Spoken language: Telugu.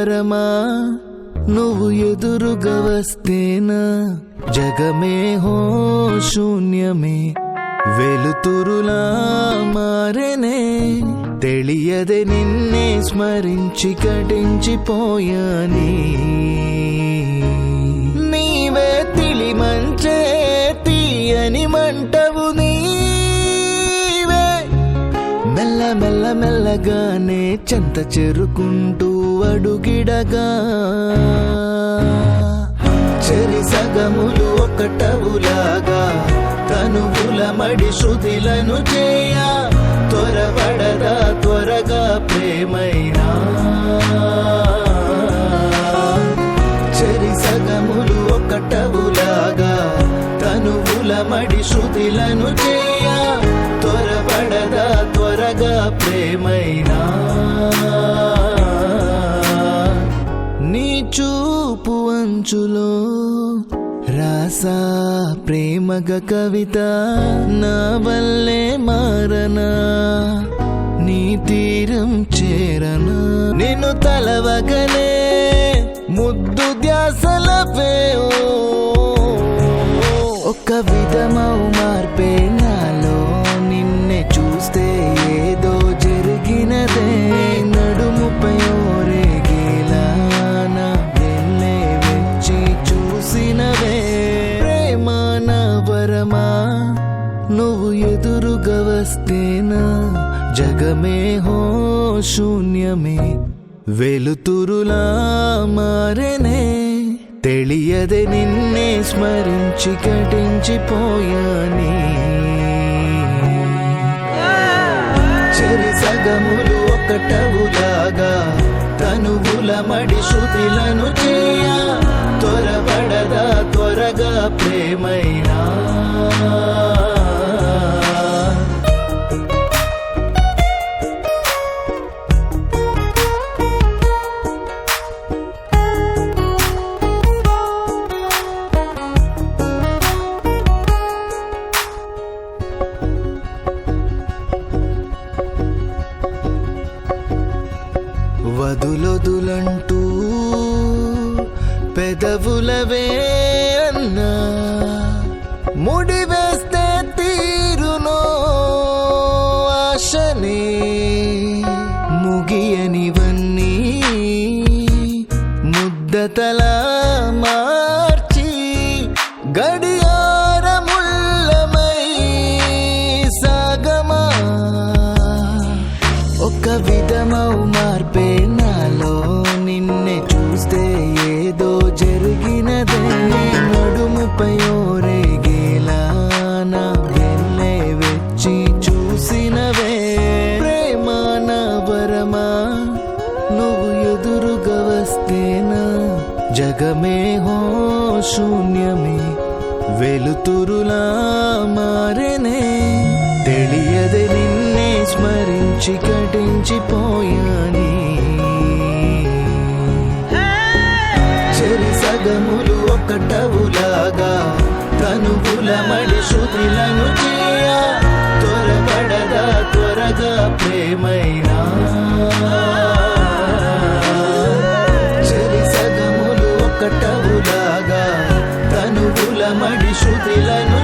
వరమా నువ్వు ఎదురుగా వస్తేనా జగమే హో శూన్యమే వెలుతురులా మారెనే తెలియదే నిన్నే స్మరించి కటించిపోయాని నీవే తిలి మంచే తీయని మంటవు నీవే మెల్ల మెల్ల మెల్లగానే చెంత చెరుకుంటూ అడుగిడగా చెరి సగములు ఒకటవులాగా తనువుల మడి శృతిలను చేయ త్వరపడదా త్వరగా ప్రేమైనా చెరి సగములు ఒకటవులాగా తనువుల మడి శృతిలను చేయ త్వరపడదా త్వరగా ప్రేమైనా నీ చూపు అంచులో రాసా ప్రేమగ కవిత నా వల్లే మారనా నీ తీరం చేరనా నిన్ను తలవగనే ముద్దు ధ్యాసలవే ఒక విధమౌ మార్పే నాలో నిన్నే చూస్తే ఏదో జరిగినదే నడుముపై ఓరేగేలా నా వెళ్ళే వచ్చి చూసినవే ప్రేమ నా వరమా నువ్వు ఎదురుగా వస్తేనా జగమే హో శూన్యమే వెలుతురులా మారెనే తెలియదే నిన్నే స్మరించి కటించిపోయాని చెరి సగములు ఒకటవులాగా తనువుల మడి శృతిలను చేయ త్వరపడదా త్వరగా ప్రేమైనా వదులొదులంటూ పెదవులవే అన్నా ముడివేస్తే తీరునో ఆశనే ముగియనివన్నీ ముద్దతలా మార్చి గడియారముల్లమై సాగమా ఒక విధమౌ మార్పే నాలో నిన్నే చూస్తే ఏదో జరిగినదే నడుముపై ఓరేగేలా నా వెళ్ళే వచ్చి చూసినవే ప్రేమ నా వరమా నువ్వు ఎదురుగా వస్తేనా జగమే హో శూన్యమే వెలుతురులా మారెనే తెలియదే నిన్నే స్మరించి కటించిపోయాని చెరి సగములు ఒకటవులాగా తనువుల మడి శృతిలను చేయ త్వరపడదా త్వరగా ప్రేమైనా చెరి సగములు ఒకటవులాగా తనువుల మడి శృతిలను